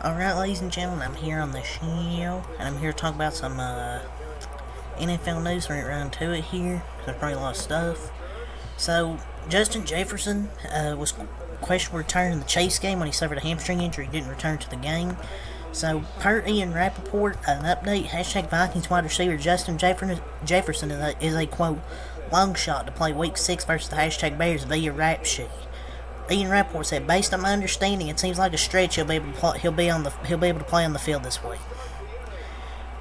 Alright, ladies and gentlemen, I'm here on the show, and I'm here to talk about some NFL news. We're right to it here. There's probably a lot of stuff. So, Justin Jefferson was questioned returning to the Chase game when he suffered a hamstring injury. He didn't return to the game. So, per Ian Rappaport, an update, hashtag Vikings wide receiver Justin Jefferson is a quote, long shot to play week 6 versus the hashtag Bears via Rap Sheet. Ian Rappaport said, based on my understanding, it seems like a stretch he'll be able to play on the field this week.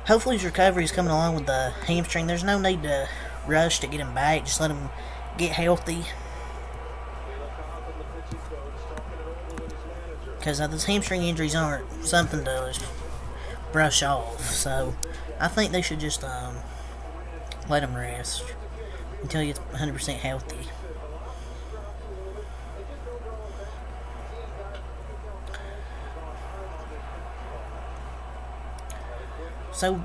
Hopefully his recovery is coming along with the hamstring. There's no need to rush to get him back. Just let him get healthy. Because those hamstring injuries aren't something to brush off. So I think they should just let him rest until he gets 100% healthy. So,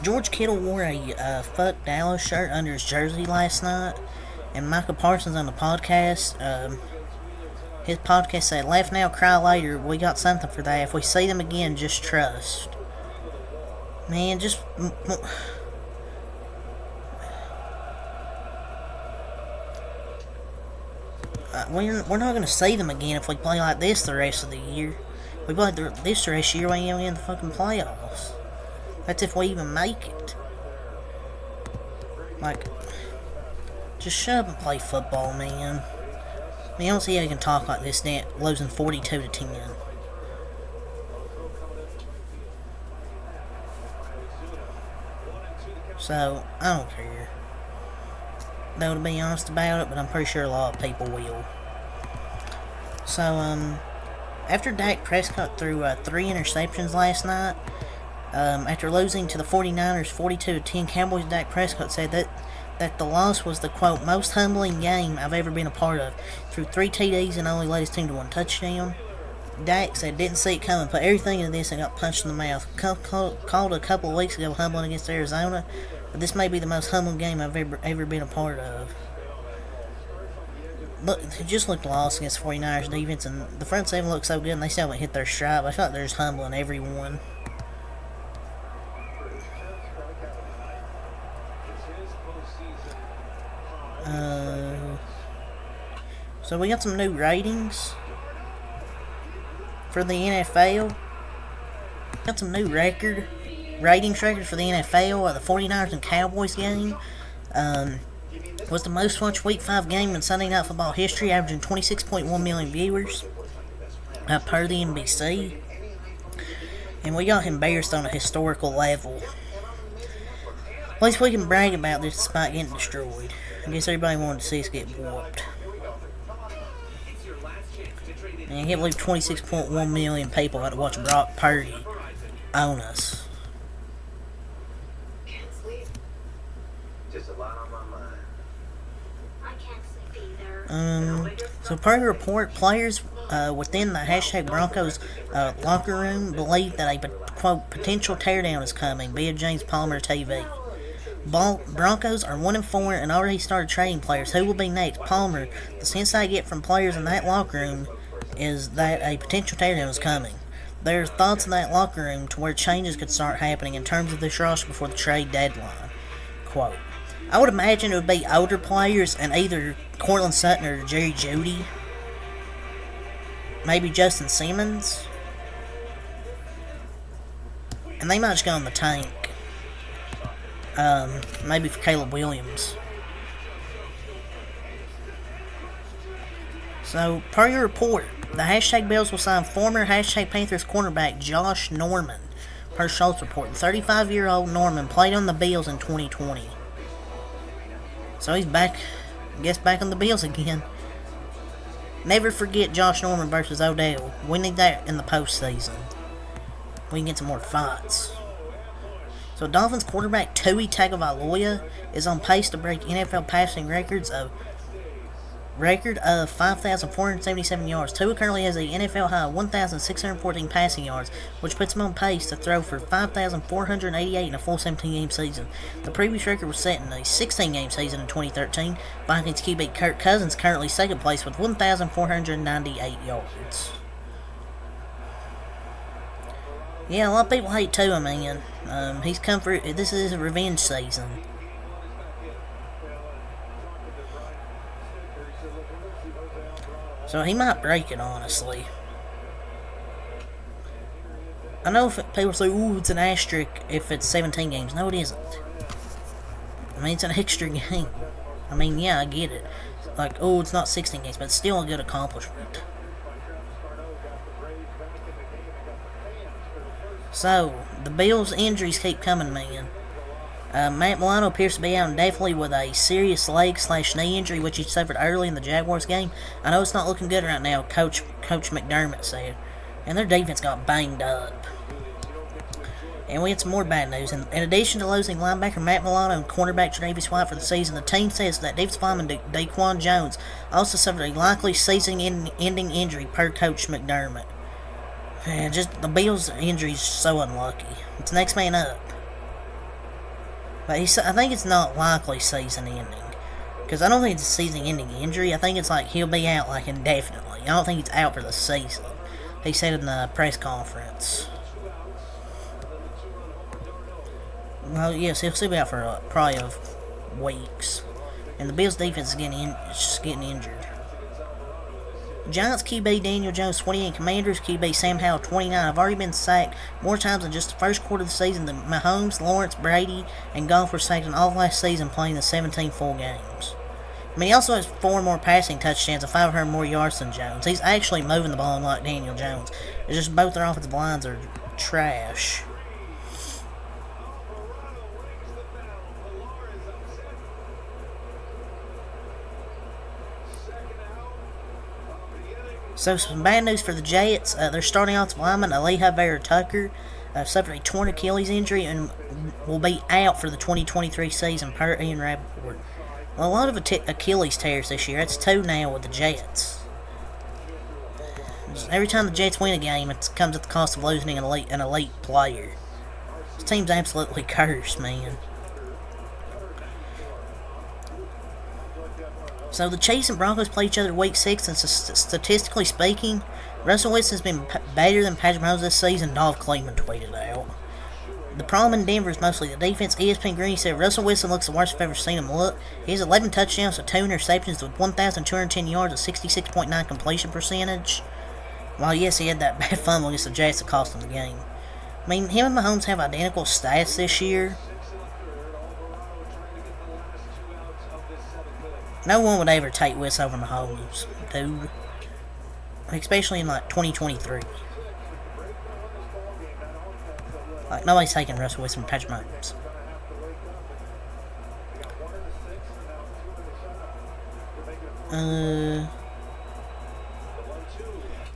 George Kittle wore a Fuck Dallas shirt under his jersey last night, and Michael Parsons on the podcast, his podcast said, laugh now, cry later, we got something for that. If we see them again, just trust. Man, just... we're not going to see them again if we play like this the rest of the year. If we play this the rest of the year, we ain't even in the fucking playoffs. That's if we even make it. Like, just shut up and play football, man. I mean, I don't see how you can talk like this, losing 42-10. So, I don't care. Though, to be honest about it, but I'm pretty sure a lot of people will. So, after Dak Prescott threw 3 interceptions last night, after losing to the 49ers 42-10, Cowboys' Dak Prescott said that the loss was the, quote, most humbling game I've ever been a part of. Threw 3 TDs and only led his team to 1 touchdown. Dak said didn't see it coming, put everything into this and got punched in the mouth. Called a couple of weeks ago humbling against Arizona, but this may be the most humbling game I've ever been a part of. Look, it just looked lost against the 49ers defense, and the front 7 looked so good and they still haven't hit their stride. I feel like they're just humbling everyone. So we got some new ratings for the NFL. Got some new ratings records for the NFL. The 49ers and Cowboys game was the most watched Week 5 game in Sunday Night Football history, averaging 26.1 million viewers per the NBC. And we got embarrassed on a historical level. At least we can brag about this despite getting destroyed. I guess everybody wanted to see us get whooped. And I can't believe 26.1 million people had to watch Brock Purdy own us. So per the report, players within the hashtag Broncos locker room believe that a, quote, potential teardown is coming via James Palmer TV. Broncos are 1-4 and already started trading players. Who will be next? Palmer. The sense I get from players in that locker room is that a potential teardown is coming. There are thoughts in that locker room to where changes could start happening in terms of this roster before the trade deadline. Quote, I would imagine it would be older players and either Courtland Sutton or Jerry Jeudy. Maybe Justin Simmons. And they might just go in the tank. Maybe for Caleb Williams. So, per your report, the hashtag Bills will sign former hashtag Panthers cornerback Josh Norman. Per Schultz report, 35-year-old Norman played on the Bills in 2020. So he's back, I guess back on the Bills again. Never forget Josh Norman versus Odell. We need that in the postseason. We can get some more fights. So Dolphins quarterback Tua Tagovailoa is on pace to break NFL passing record of 5,477 yards. Tua currently has a NFL high of 1,614 passing yards, which puts him on pace to throw for 5,488 in a full 17-game season. The previous record was set in a 16-game season in 2013. Vikings QB Kirk Cousins currently second place with 1,498 yards. Yeah, a lot of people hate Tua, man. He's come for this is a revenge season. So he might break it, honestly. I know if people say, ooh, it's an asterisk if it's 17 games. No, it isn't. I mean, it's an extra game. I mean, yeah, I get it. Like, oh, it's not 16 games, but it's still a good accomplishment. So, the Bills' injuries keep coming, man. Matt Milano appears to be out indefinitely with a serious leg/knee injury, which he suffered early in the Jaguars game. I know it's not looking good right now, Coach McDermott said. And their defense got banged up. And we had some more bad news. In addition to losing linebacker Matt Milano and cornerback Tre'Davious White for the season, the team says that defensive lineman Daquan Jones also suffered a likely season-ending injury per Coach McDermott. And just the Bills' injury is so unlucky. It's next man up. But I think it's not likely season-ending. Because I don't think it's a season-ending injury. I think it's like he'll be out like indefinitely. I don't think he's out for the season. He said in the press conference. Well, yes, he'll still be out for probably weeks. And the Bills' defense is just getting injured. Giants QB Daniel Jones 28, Commanders QB Sam Howell 29 have already been sacked more times in just the first quarter of the season than Mahomes, Lawrence, Brady, and Goff were sacked in all of last season playing the 17 full games. I mean, he also has 4 more passing touchdowns and 500 more yards than Jones. He's actually moving the ball like Daniel Jones. It's just both their offensive lines are trash. So, some bad news for the Jets. Their starting offensive lineman, Elijah Vera-Tucker, suffered a torn Achilles injury and will be out for the 2023 season, per Ian Rappaport. Well, a lot of Achilles tears this year. That's 2 now with the Jets. Every time the Jets win a game, it comes at the cost of losing an elite player. This team's absolutely cursed, man. So the Chiefs and Broncos play each other week 6, and statistically speaking, Russell Wilson has been better than Patrick Mahomes this season, Dolph Cleveland tweeted out. The problem in Denver is mostly the defense. ESPN Green said Russell Wilson looks the worst I've ever seen him look. He has 11 touchdowns with 2 interceptions with 1,210 yards, a 66.9 completion percentage. While yes, he had that bad fumble against the Jets that cost him the game. I mean, him and Mahomes have identical stats this year. No one would ever take Wilson over Mahomes, dude. Especially in, like, 2023. Like, nobody's taking Russell Wilson from Patrick Mahomes.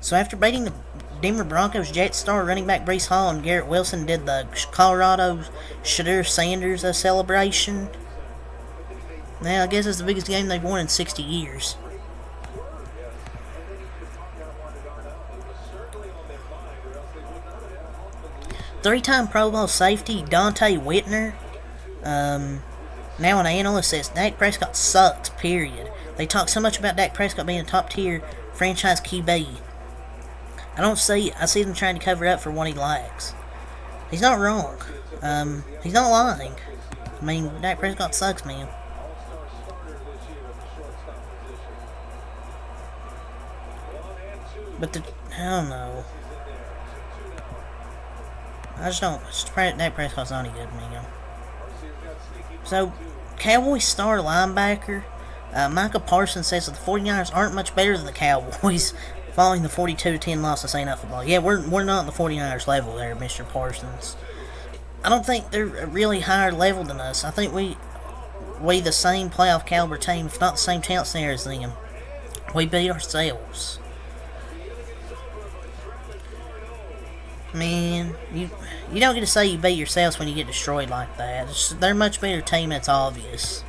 So after beating the Denver Broncos, Jets star running back Breece Hall and Garrett Wilson did the Colorado Shedeur Sanders celebration. Now, I guess it's the biggest game they've won in 60 years. Three-time Pro Bowl safety Dante Whitner, now an analyst, says Dak Prescott sucks, period. They talk so much about Dak Prescott being a top-tier franchise QB. I see them trying to cover up for what he lacks. He's not wrong. He's not lying. I mean, Dak Prescott sucks, man. But I don't know. Dak Prescott's not any good, man. So, Cowboys star linebacker Micah Parsons says that the 49ers aren't much better than the Cowboys following the 42-10 loss to St. Football. Yeah, we're not on the 49ers level there, Mr. Parsons. I don't think they're a really higher level than us. I think we the same playoff caliber team, if not the same talent center as them. We beat ourselves. Man, you don't get to say you beat yourselves when you get destroyed like that. They're a much better team, it's obvious.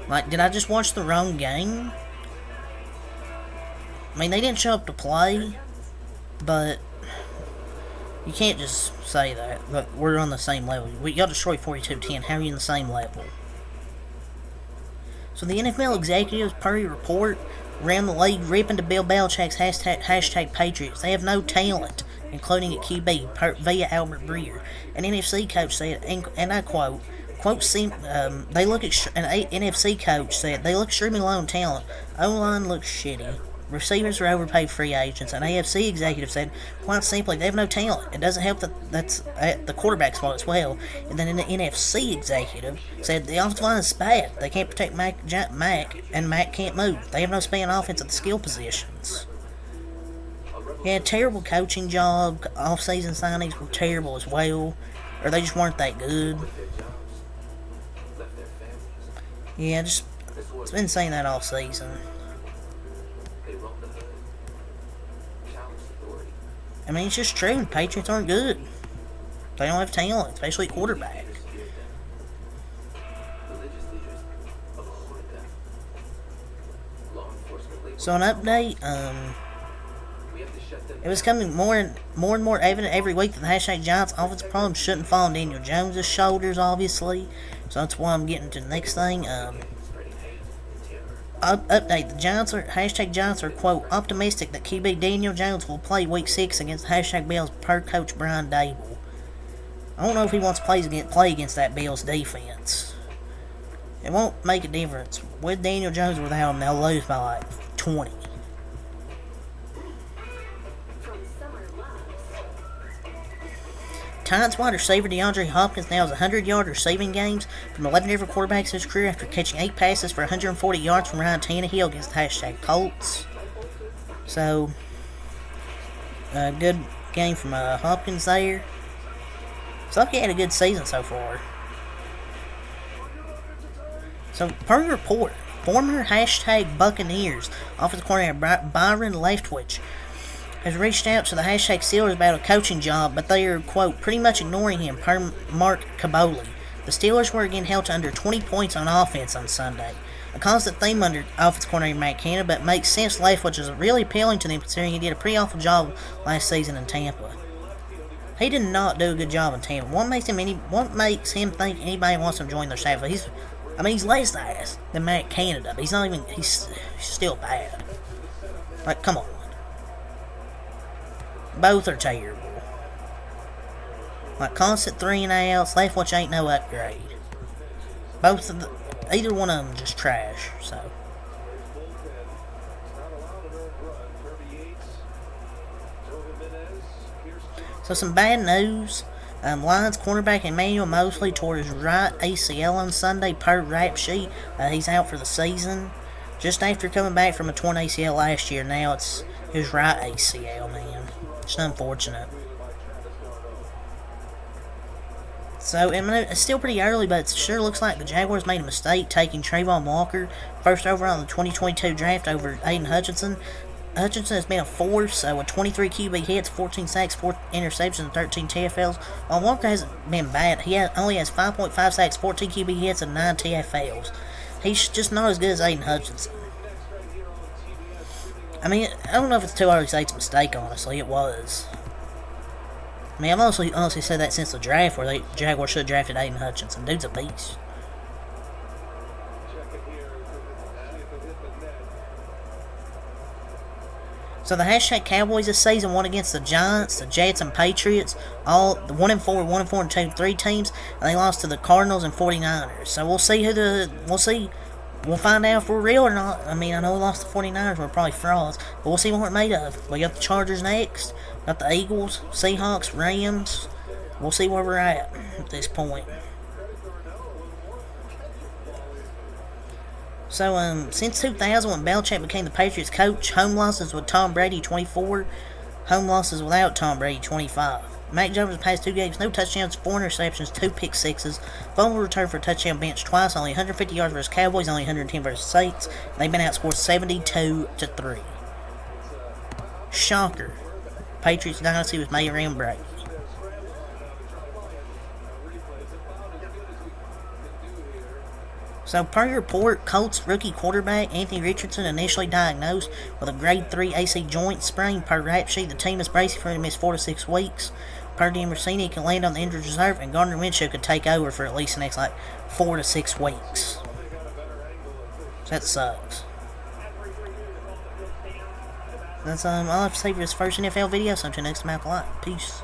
Like, did I just watch the wrong game? I mean, they didn't show up to play, but you can't just say that. Look, we're on the same level. Y'all destroyed 42-10. How are you in the same level? So the NFL executives, per report, around the league ripping to Bill Belichick's hashtag Patriots. They have no talent. including at QB, via Albert Breer. An NFC coach said, and I quote, they look an NFC coach said they look extremely low in talent. O-line looks shitty. Receivers are overpaid free agents. An AFC executive said, quite simply, they have no talent. It doesn't help that that's at the quarterback spot as well. And then an NFC executive said the offensive line is bad. They can't protect Mac, and Mac can't move. They have no span offense at the skill positions. Yeah, terrible coaching job. Off-season signings were terrible as well. Or they just weren't that good. Yeah, it's been saying that all season. I mean, it's just true. The Patriots aren't good. They don't have talent, especially quarterback. So an update, it was coming more and more evident every week that the hashtag Giants offensive problems shouldn't fall on Daniel Jones' shoulders, obviously. So that's why I'm getting to the next thing. Update, the hashtag Giants are, quote, optimistic that QB Daniel Jones will play Week 6 against hashtag Bills per coach Brian Daboll. I don't know if he wants to play against that Bills defense. It won't make a difference. With Daniel Jones or without him, they'll lose by like 20. Titans wide receiver DeAndre Hopkins now has 100-yard receiving games from 11 different quarterbacks in his career after catching 8 passes for 140 yards from Ryan Tannehill against the hashtag Colts. So, good game from Hopkins there. So, he had a good season so far. So, per report, former hashtag Buccaneers offensive coordinator Byron Leftwich has reached out to the hashtag Steelers about a coaching job, but they are, quote, pretty much ignoring him, per Mark Kaboly. The Steelers were again held to under 20 points on offense on Sunday. A constant theme under offensive coordinator Matt Canada, but makes sense Leftwich is really appealing to them considering he did a pretty awful job last season in Tampa. He did not do a good job in Tampa. What makes him think anybody wants him to join their staff? He's less ass than Matt Canada, but he's still bad. Like, come on. Both are terrible. Like, constant 3-and-outs, Leftwich ain't no upgrade. Either one of them just trash, so. So some bad news. Lions cornerback Emmanuel Mosley tore his right ACL on Sunday per rap sheet. He's out for the season. Just after coming back from a torn ACL last year, now it's his right ACL, man. It's unfortunate. So, I mean, it's still pretty early, but it sure looks like the Jaguars made a mistake taking Trayvon Walker first overall in the 2022 draft over Aiden Hutchinson. Hutchinson has been a force with 23 QB hits, 14 sacks, 4 interceptions, and 13 TFLs. While Walker hasn't been bad, he only has 5.5 sacks, 14 QB hits, and 9 TFLs. He's just not as good as Aiden Hutchinson. I mean, I don't know if it's too early to say it's a mistake, honestly. It was. I mean, I've honestly said that since the draft, where the Jaguars should have drafted Aiden Hutchinson. Dude's a beast. So the hashtag Cowboys this season won against the Giants, the Jets, and Patriots. All the 1-4, 1-4, and 2-3 teams, and they lost to the Cardinals and 49ers. So we'll see. We'll find out if we're real or not. I mean, I know we lost the 49ers. We're probably frauds. But we'll see what we're made of. We got the Chargers next. Got the Eagles, Seahawks, Rams. We'll see where we're at this point. So, since 2000, when Belichick became the Patriots coach, home losses with Tom Brady, 24. Home losses without Tom Brady, 25. Mac Jones in the past 2 games, no touchdowns, 4 interceptions, 2 pick sixes, fumble return for a touchdown bench twice, only 150 yards versus Cowboys, only 110 versus Saints. They've been outscored 72-3. Shocker. Patriots dynasty was made around Brady. So, per report, Colts rookie quarterback Anthony Richardson initially diagnosed with a grade 3 AC joint sprain. Per rap sheet, the team is bracing for him to miss 4 to 6 weeks. Per Dean Rossini, he can land on the injured reserve, and Gardner Minshew could take over for at least the next 4 to 6 weeks. So that sucks. That's all I have to say for this first NFL video. So until next time, have a lot. Peace.